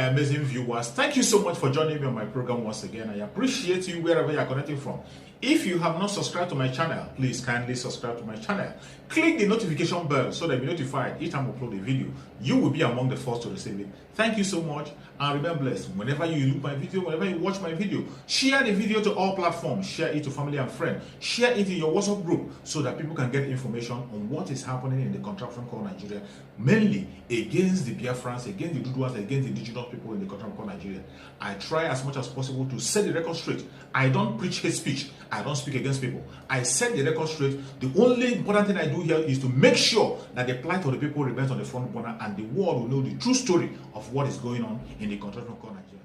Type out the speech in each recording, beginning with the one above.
my amazing viewers. Thank you so much for joining me on my program once again. I appreciate you wherever you are connecting from. If you have not subscribed to my channel, please kindly subscribe to my channel. Click the notification bell so that you'll be notified each time I upload a video. You will be among the first to receive it. Thank you so much and remain blessed. Whenever you look my video, whenever you watch my video, share the video to all platforms. Share it to family and friends. Share it in your WhatsApp group so that people can get information on what is happening in the contraption called Nigeria, mainly against the Biafrans, against the Duduas, against the indigenous people in the contraption called Nigeria. I try as much as possible to set the record straight. I don't preach hate speech. I don't speak against people. I set the record straight. The only important thing I do here is to make sure that the plight of the people remains on the front burner and the world will know the true story of what is going on in the contraption called Nigeria.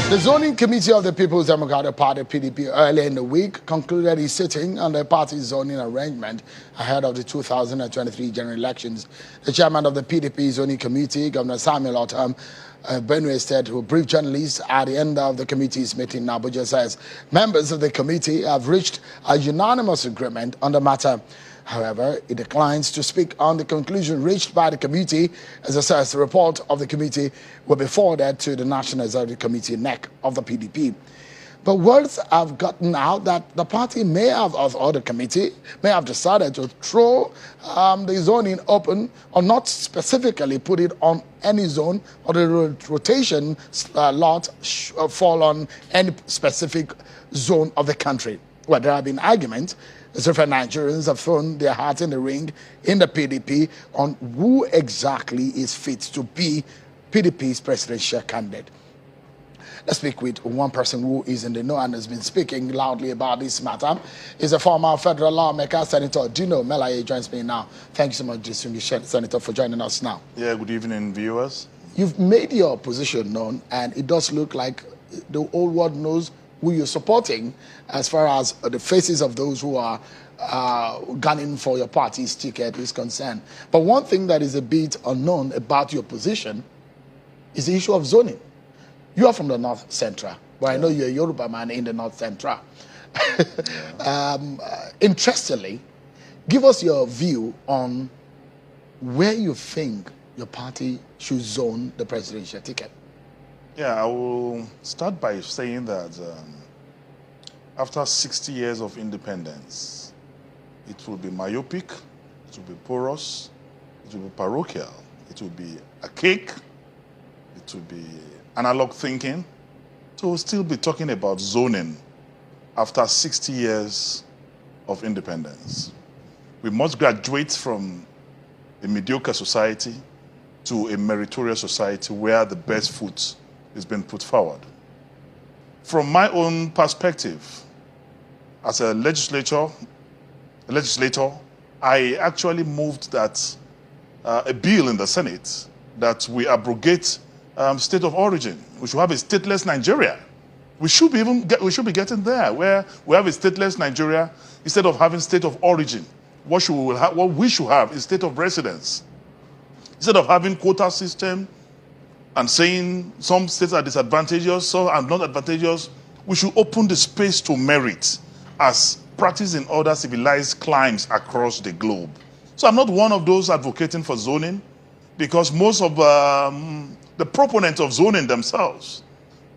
The Zoning Committee of the People's Democratic Party, PDP, earlier in the week concluded its sitting on the party's zoning arrangement ahead of the 2023 general elections. The chairman of the PDP Zoning Committee, Governor Samuel Otam, Benue State, who briefed journalists at the end of the committee's meeting in Abuja, says members of the committee have reached a unanimous agreement on the matter. However, it declines to speak on the conclusion reached by the committee, as it says the report of the committee will be forwarded to the National Executive Committee, NEC, of the PDP. But words have gotten out that the party may have, or the committee may have decided to throw the zoning open or not specifically put it on any zone, or the rotation lot fall on any specific zone of the country. Well, there have been arguments. Different Nigerians have thrown their hearts in the ring in the PDP on who exactly is fit to be PDP's presidential candidate. Let's speak with one person who is in the know and has been speaking loudly about this matter. He's a former federal lawmaker, Senator Dino Malaye joins me now. Thank you so much, distinguished Senator, for joining us now. Yeah, good evening, viewers. You've made your position known, and it does look like the whole world knows who you're supporting as far as the faces of those who are gunning for your party's ticket is concerned. But one thing that is a bit unknown about your position is the issue of zoning. You are from the North Central, but I know you're a Yoruba man in the North Central. Interestingly, give us your view on where you think your party should zone the presidential ticket. Yeah, I will start by saying that after 60 years of independence, it will be myopic, it will be porous, it will be parochial, it will be archaic, it will be analog thinking. So we'll still be talking about zoning after 60 years of independence. We must graduate from a mediocre society to a meritorious society where the best foot is being put forward. From my own perspective, as a legislator, I actually moved that a bill in the Senate that we abrogate state of origin. We should have a stateless Nigeria. We should be getting there, where we have a stateless Nigeria instead of having state of origin. What we should have is state of residence. Instead of having quota system and saying some states are disadvantageous, some are not advantageous, we should open the space to merit as practiced in other civilized climes across the globe. So I'm not one of those advocating for zoning, because most of the proponents of zoning themselves,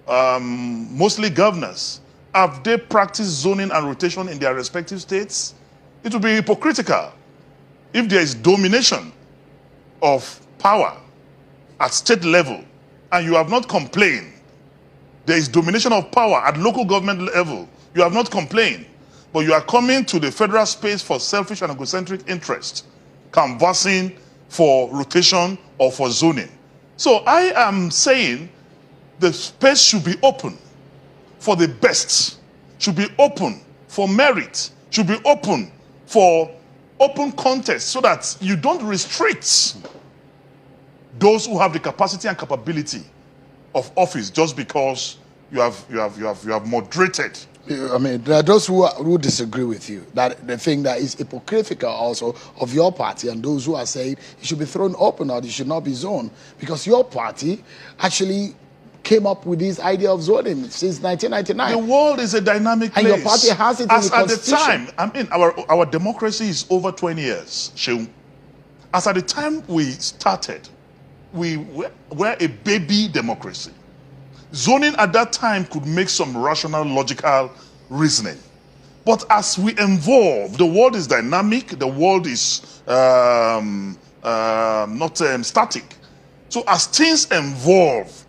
mostly governors, have they practiced zoning and rotation in their respective states? It would be hypocritical if there is domination of power at state level, and you have not complained. There is domination of power at local government level. You have not complained, but you are coming to the federal space for selfish and egocentric interest, canvassing for rotation or for zoning. So I am saying the space should be open for the best, should be open for merit, should be open for open contest, so that you don't restrict those who have the capacity and capability of office just because you have moderated. I mean, there are those who disagree with you, that the thing that is hypocritical also of your party, and those who are saying it should be thrown open or it should not be zoned, because your party actually came up with this idea of zoning since 1999. The world is a dynamic place. And your party has it in the At the constitution. time, I mean, our democracy is over 20 years, Sheung. as at the time we started, we were a baby democracy. Zoning at that time could make some rational, logical reasoning. But as we evolve, the world is dynamic, the world is not static. So as things evolve,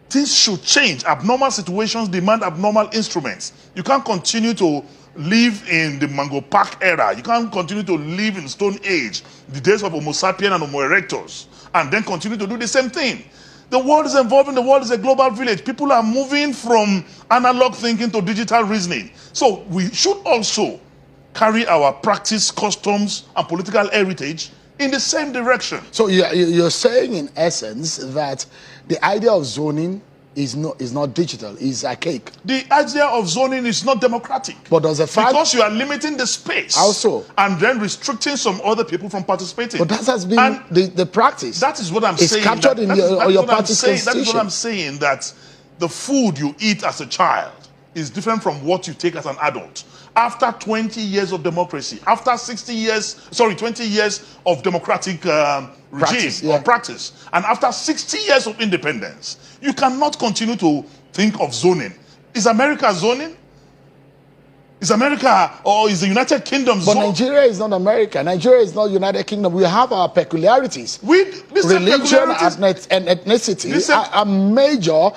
things should change. Abnormal situations demand abnormal instruments. You can't continue to live in the Mango Park era. You can't continue to live in Stone Age, the days of Homo sapiens and Homo erectus, and then continue to do the same thing. The world is evolving. The world is a global village. People are moving from analog thinking to digital reasoning. So we should also carry our practice, customs, and political heritage in the same direction. So you're saying, in essence, that the idea of zoning is not digital, is archaic. The idea of zoning is not democratic. But does the fact, because you are limiting the space also, and then restricting some other people from participating. But that has been the practice. That is what I'm saying. It's captured in your party's constitution. That is what I'm saying, that the food you eat as a child is different from what you take as an adult. After 20 years of democracy, after 20 years of democratic regime or practice, and after 60 years of independence, you cannot continue to think of zoning. Is America zoning? Is America, or is the United Kingdom zoning? But Nigeria is not America. Nigeria is not United Kingdom. We have our peculiarities. Religion and ethnicity are major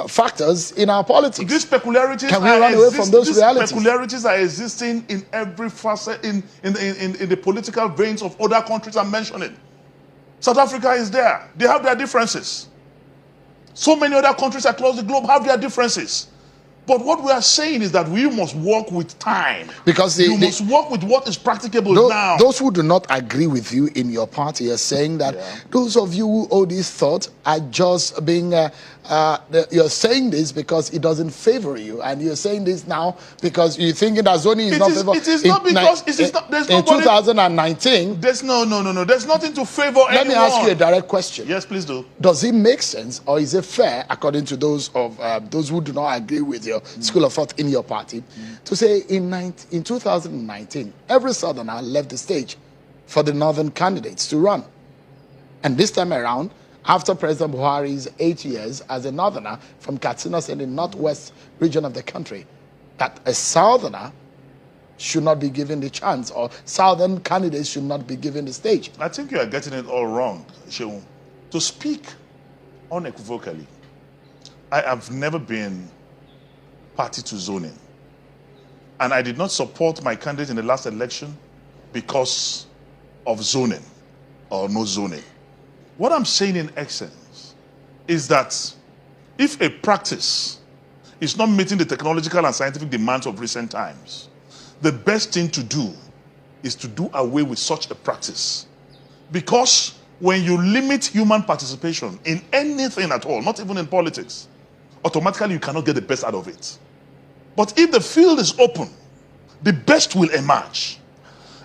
factors in our politics. These peculiarities Can we run away from those realities? Peculiarities are existing in every facet in the political veins of other countries I'm mentioning. South Africa is there. They have their differences. So many other countries across the globe have their differences. But what we are saying is that we must work with time. Because you must work with what is practicable now. Those who do not agree with you in your party are saying that those of you who hold this thought are just being, you're saying this because it doesn't favor you. And you're saying this now because you're thinking that zoning is not favorable. It is not because in 2019. There's no. There's nothing to favor anyone. Let me ask you a direct question. Yes, please do. Does it make sense, or is it fair, according to those who do not agree with you, school of thought in your party, to say in 2019, every southerner left the stage for the northern candidates to run? And this time around, after President Buhari's 8 years as a northerner from Katsina in the northwest region of the country, that a southerner should not be given the chance, or southern candidates should not be given the stage. I think you are getting it all wrong, Sheung. To speak unequivocally, I have never been party to zoning. And I did not support my candidate in the last election because of zoning or no zoning. What I'm saying in essence is that if a practice is not meeting the technological and scientific demands of recent times, the best thing to do is to do away with such a practice. Because when you limit human participation in anything at all, not even in politics, automatically you cannot get the best out of it. But if the field is open, the best will emerge.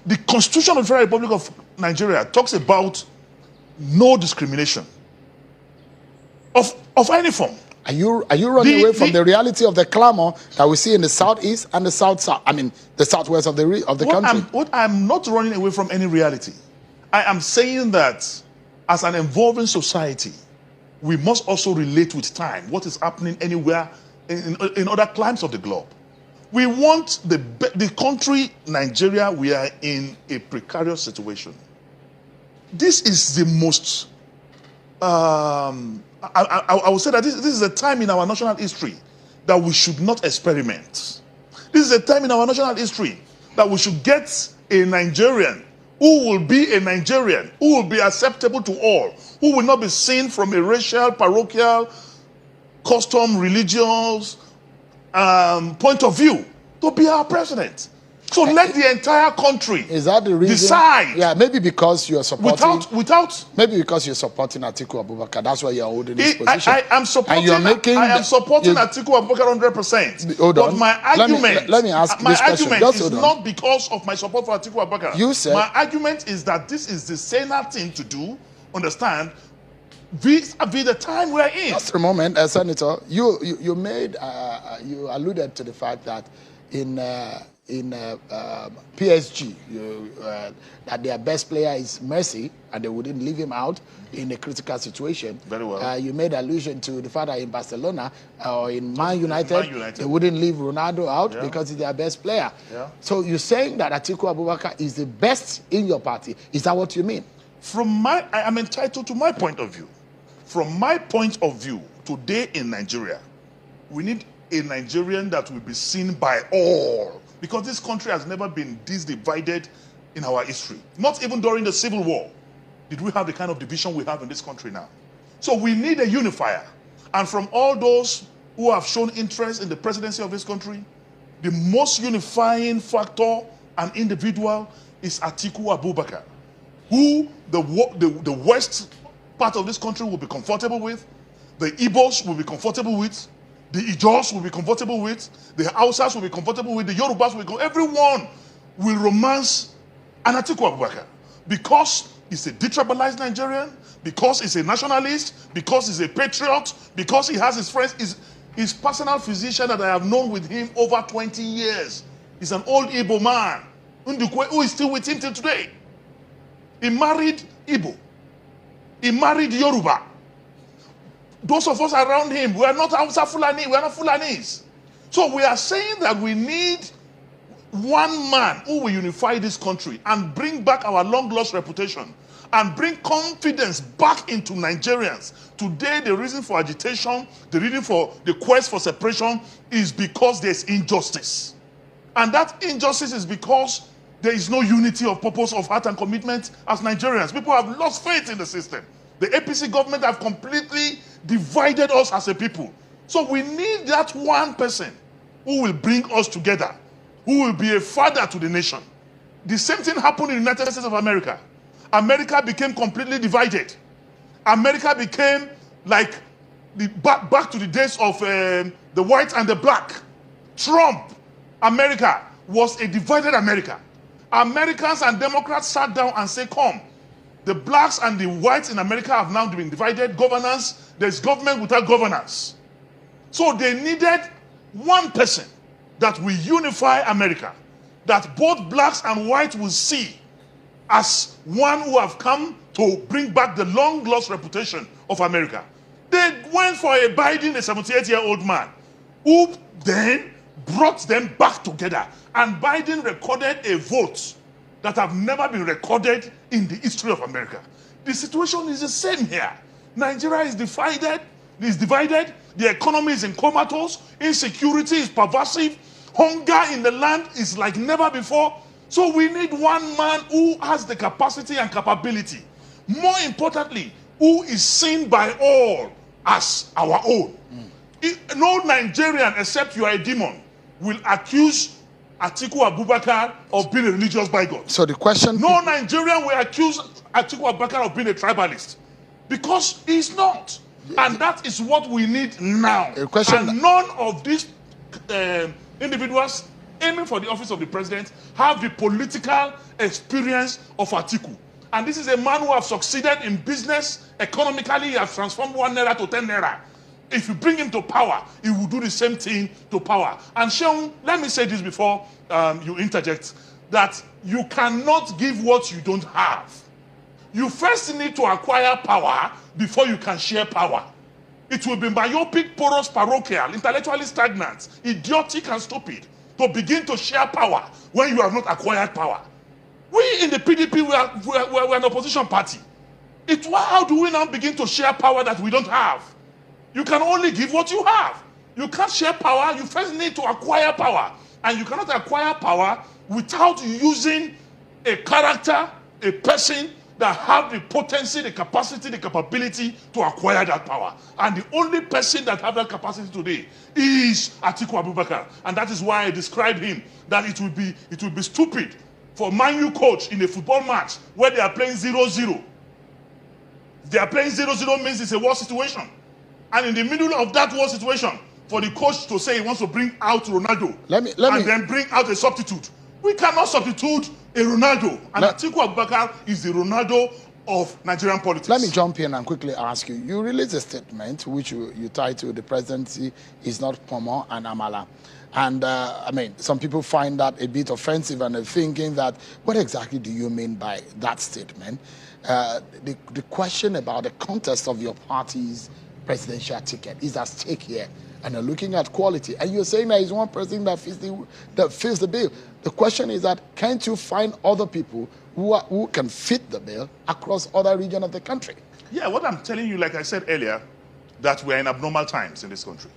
The Constitution of the Federal Republic of Nigeria talks about no discrimination of any form. Are you running away from the reality of the clamor that we see in the southeast and the the southwest of the country? I'm not running away from any reality. I am saying that as an evolving society, we must also relate with time, what is happening anywhere in other climes of the globe. We want the country, Nigeria, we are in a precarious situation. This is the most, I would say that this is a time in our national history that we should not experiment. This is a time in our national history that we should get a Nigerian who will be a Nigerian, who will be acceptable to all, who will not be seen from a racial, parochial, custom, religious point of view to be our president. So let the entire country decide. Yeah, maybe because you are supporting maybe because you're supporting Atiku Abubakar. That's why you're holding this position. I am supporting Atiku Abubakar 100%. Hold on. But my argument, let me ask my this question. argument is not because of my support for Atiku Abubakar. You said my argument is that this is the saner thing to do. Understand? Vis-a-vis the time we're in. Just a moment, Senator. You alluded to the fact that in in PSG, that their best player is Messi, and they wouldn't leave him out in a critical situation. Very well. You made allusion to the fact that in Barcelona or in Man United, they wouldn't leave Ronaldo out because he's their best player. Yeah. So you're saying that Atiku Abubakar is the best in your party. Is that what you mean? I am entitled to my point of view. From my point of view, today in Nigeria, we need a Nigerian that will be seen by all. Because this country has never been this divided in our history. Not even during the Civil War did we have the kind of division we have in this country now. So we need a unifier. And from all those who have shown interest in the presidency of this country, the most unifying factor and individual is Atiku Abubakar, who the west part of this country will be comfortable with, the Igbos will be comfortable with, the Ijos will be comfortable with, the Hausas will be comfortable with, the Yorubas will be everyone will romance an Atiku Abubakar because he's a detribalized Nigerian, because he's a nationalist, because he's a patriot, because he has his friends, his personal physician that I have known with him over 20 years. He's an old Igbo man, Ndukwe, who is still with him till today. He married Igbo. He married Yoruba. Those of us around him, we are not Hausa Fulani, we are not Fulanis. So we are saying that we need one man who will unify this country and bring back our long-lost reputation and bring confidence back into Nigerians. Today, the reason for agitation, the reason for the quest for separation is because there's injustice. And that injustice is because there is no unity of purpose, of heart and commitment as Nigerians. People have lost faith in the system. The APC government have completely divided us as a people. So we need that one person who will bring us together, who will be a father to the nation. The same thing happened in the United States of America. America became completely divided. America became like back to the days of the white and the black. Trump, America was a divided America. Americans and Democrats sat down and said, come, the blacks and the whites in America have now been divided. Governance, there's government without governance. So they needed one person that will unify America, that both blacks and whites will see as one who have come to bring back the long-lost reputation of America. They went for a Biden, a 78-year-old man, who then brought them back together. And Biden recorded a vote that have never been recorded in the history of America. The situation is the same here. Nigeria is divided. The economy is in comatose. Insecurity is pervasive. Hunger in the land is like never before. So we need one man who has the capacity and capability. More importantly, who is seen by all as our own. No Nigerian, except you are a demon, will accuse Atiku Abubakar of being a religious bigot. So the question... No Nigerian will accuse Atiku Abubakar of being a tribalist. Because he's not. And that is what we need now. And none of these individuals aiming for the office of the president have the political experience of Atiku. And this is a man who has succeeded in business. Economically, he has transformed 1 naira to 10 naira. If you bring him to power, he will do the same thing to power. And Sheon, let me say this before you interject, that you cannot give what you don't have. You first need to acquire power before you can share power. It will be myopic, porous, parochial, intellectually stagnant, idiotic and stupid to begin to share power when you have not acquired power. We in the PDP, we're an opposition party. How do we now begin to share power that we don't have? You can only give what you have. You can't share power. You first need to acquire power. And you cannot acquire power without using a character, a person that have the potency, the capacity, the capability to acquire that power. And the only person that have that capacity today is Atiku Abubakar. And that is why I describe him, that it will be stupid for Man U coach in a football match where they are playing 0-0. They are playing 0-0 means it's a war situation. And in the middle of that war situation, for the coach to say he wants to bring out Ronaldo and then bring out a substitute. We cannot substitute a Ronaldo. And Atiku Abubakar is the Ronaldo of Nigerian politics. Let me jump in and quickly ask you. You released a statement which you titled "The Presidency is not Pomo and Amala." And I mean, some people find that a bit offensive and are thinking that, what exactly do you mean by that statement? The question about the contest of your party's presidential ticket is at stake here. And you're looking at quality. And you're saying there is one person that fits the bill. The question is that, can't you find other people who can fit the bill across other regions of the country? Yeah, what I'm telling you, like I said earlier, that we're in abnormal times in this country.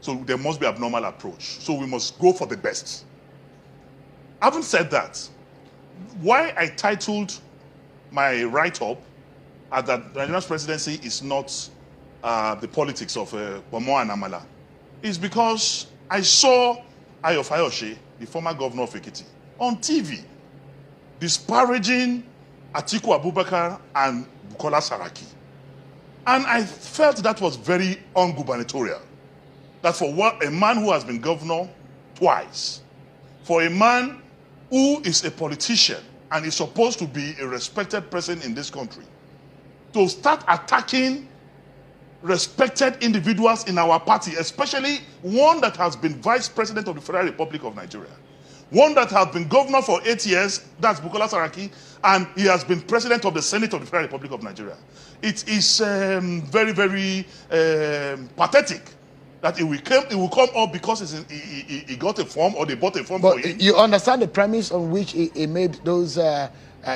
So there must be abnormal approach. So we must go for the best. Having said that, why I titled my write-up that Nigeria's presidency is not the politics of Pomo and Amala is because I saw Ayo Fayose, the former governor of Ekiti, on TV disparaging Atiku Abubakar and Bukola Saraki. And I felt that was very ungubernatorial. That for a man who has been governor twice, for a man who is a politician and is supposed to be a respected person in this country, to start attacking respected individuals in our party, especially one that has been vice president of the Federal Republic of Nigeria, one that has been governor for 8 years, that's Bukola Saraki, and he has been president of the Senate of the Federal Republic of Nigeria. It is very, very pathetic that it will come up because he got a form or they bought a form for him. But you understand the premise on which he made those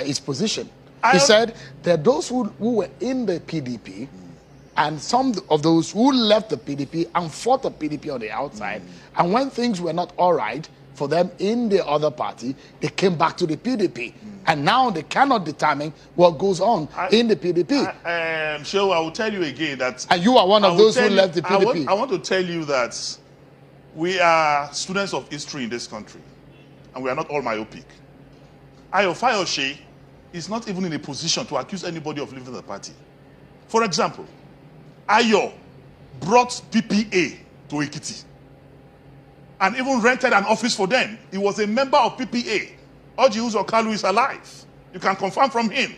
his position. He said that those who were in the PDP and some of those who left the PDP and fought the PDP on the outside, and when things were not all right for them in the other party, they came back to the PDP. And now they cannot determine what goes on in the PDP. Sure, I will tell you again that... And you are one of those who left the PDP. I want to tell you that we are students of history in this country. And we are not all myopic. Ayo Fayose is not even in a position to accuse anybody of leaving the party. For example, Ayo brought PPA to Ekiti and even rented an office for them. He was a member of PPA. Oji Uzokalu is alive. You can confirm from him.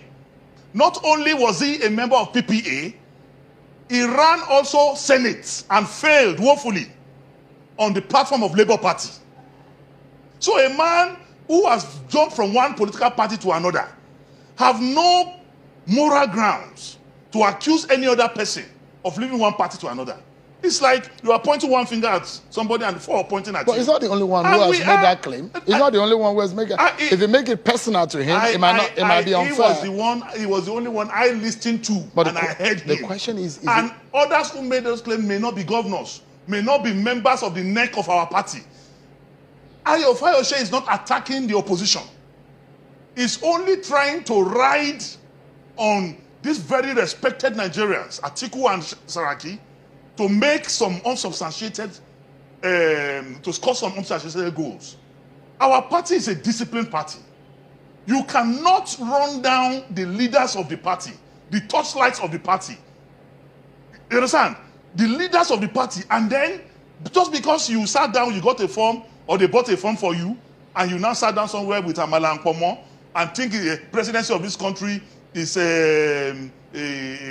Not only was he a member of PPA, he ran also Senate and failed woefully on the platform of Labour Party. So a man who has jumped from one political party to another have no moral grounds to accuse any other person of leaving one party to another. It's like you are pointing one finger at somebody and four pointing at you. But he's not the only one who has made that claim. He's not the only one who has made it. If you make it personal to him, it might be unfair. He was the only one I listened to, and I heard him. The question is and others who made those claims may not be governors, may not be members of the neck of our party. Ayo Fayose is not attacking the opposition. He's only trying to ride on these very respected Nigerians, Atiku and Saraki, to make some unsubstantiated, to score some unsubstantiated goals. Our party is a disciplined party. You cannot run down the leaders of the party, the torchlights of the party. You understand? The leaders of the party, and then just because you sat down, you got a form, or they bought a form for you, and you now sat down somewhere with Amala and Pomo, and think the presidency of this country is a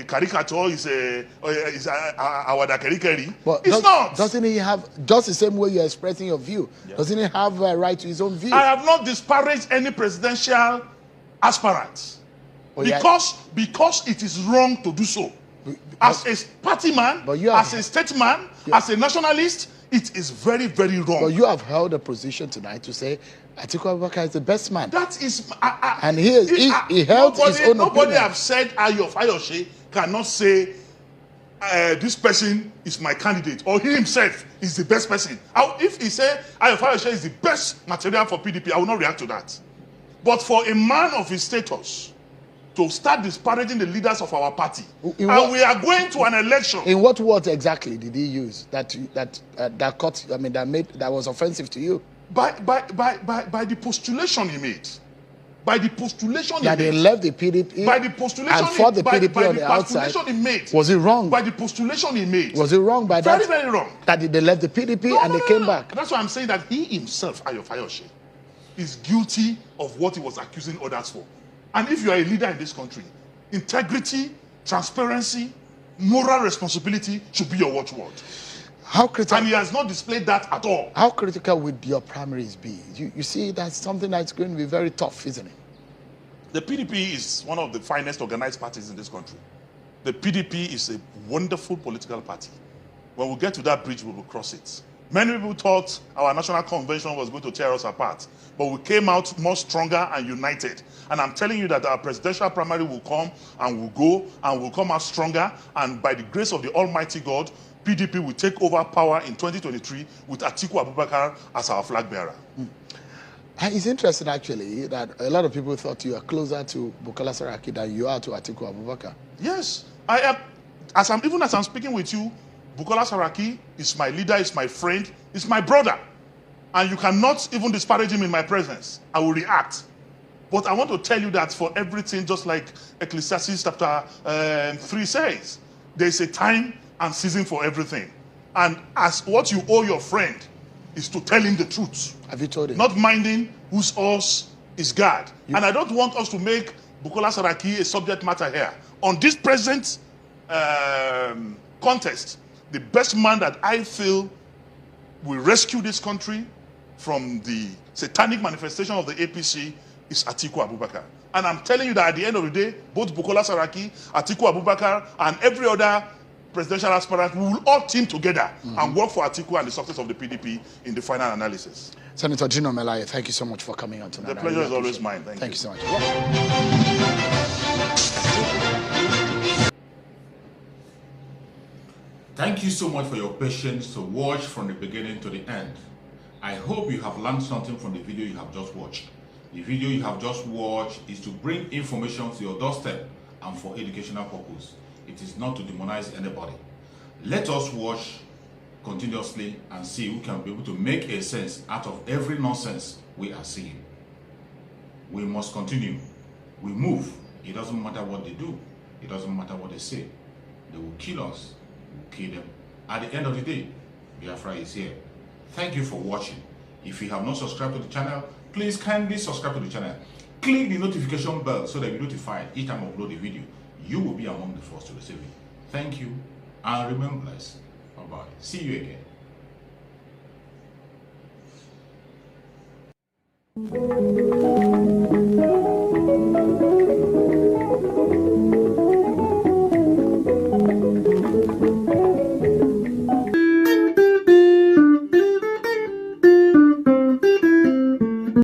caricature, is Awada Kerikeri. It's not. Doesn't he have, just the same way you're expressing your view, doesn't he have a right to his own view? I have not disparaged any presidential aspirant because it is wrong to do so. As a party man, as a statesman, as a nationalist, it is very, very wrong. But you have held a position tonight to say Atiku Abubakar is the best man. That is... and he held his own opinion. Nobody have said Ayo Fayose cannot say this person is my candidate, or he himself is the best person. If he said Ayo Fayose is the best material for PDP, I will not react to that. But for a man of his status to start disparaging the leaders of our party, we are going to an election. In what words exactly did he use that was offensive to you? By the postulation he made. By the postulation he made. That they left the PDP by the postulation and fought the PDP on the outside. He made. Was it wrong? By the postulation he made. Was it wrong by that? Very, very wrong. That they left the PDP and they came back. That's why I'm saying that he himself, Ayo Fayose, is guilty of what he was accusing others for. And if you are a leader in this country, integrity, transparency, moral responsibility should be your watchword. How critical? And he has not displayed that at all. How critical would your primaries be? You see, that's something that's going to be very tough, isn't it? The PDP is one of the finest organized parties in this country. The PDP is a wonderful political party. When we get to that bridge, we will cross it. Many people thought our national convention was going to tear us apart, but we came out more stronger and united. And I'm telling you that our presidential primary will come and will go and will come out stronger. And by the grace of the Almighty God, PDP will take over power in 2023 with Atiku Abubakar as our flag bearer. It's interesting, actually, that a lot of people thought you are closer to Bukola Saraki than you are to Atiku Abubakar. Yes, I am. Even as I'm speaking with you, Bukola Saraki is my leader, is my friend, is my brother. And you cannot even disparage him in my presence. I will react. But I want to tell you that for everything, just like Ecclesiastes chapter 3 says, there is a time and season for everything. And as what you owe your friend is to tell him the truth. Have you told him? Not minding whose horse is God. And I don't want us to make Bukola Saraki a subject matter here. On this present contest, the best man that I feel will rescue this country from the satanic manifestation of the APC is Atiku Abubakar. And I'm telling you that at the end of the day, both Bukola Saraki, Atiku Abubakar, and every other presidential aspirant, we will all team together and work for Atiku and the success of the PDP in the final analysis. Senator Dino Malaye, thank you so much for coming on tonight. The pleasure is always mine. Thank you so much. Thank you so much for your patience to watch from the beginning to the end. I hope you have learned something from the video you have just watched. The video you have just watched is to bring information to your doorstep and for educational purpose. It is not to demonize anybody. Let us watch continuously and see who can be able to make a sense out of every nonsense we are seeing. We must continue. We move. It doesn't matter what they do. It doesn't matter what they say. They will kill us. We will kill them. At the end of the day, Biafra is here. Thank you for watching. If you have not subscribed to the channel, please kindly subscribe to the channel. Click the notification bell so that you're notified each time I upload a video. You will be among the first to receive it. Thank you and remain blessed. Bye-bye. See you again.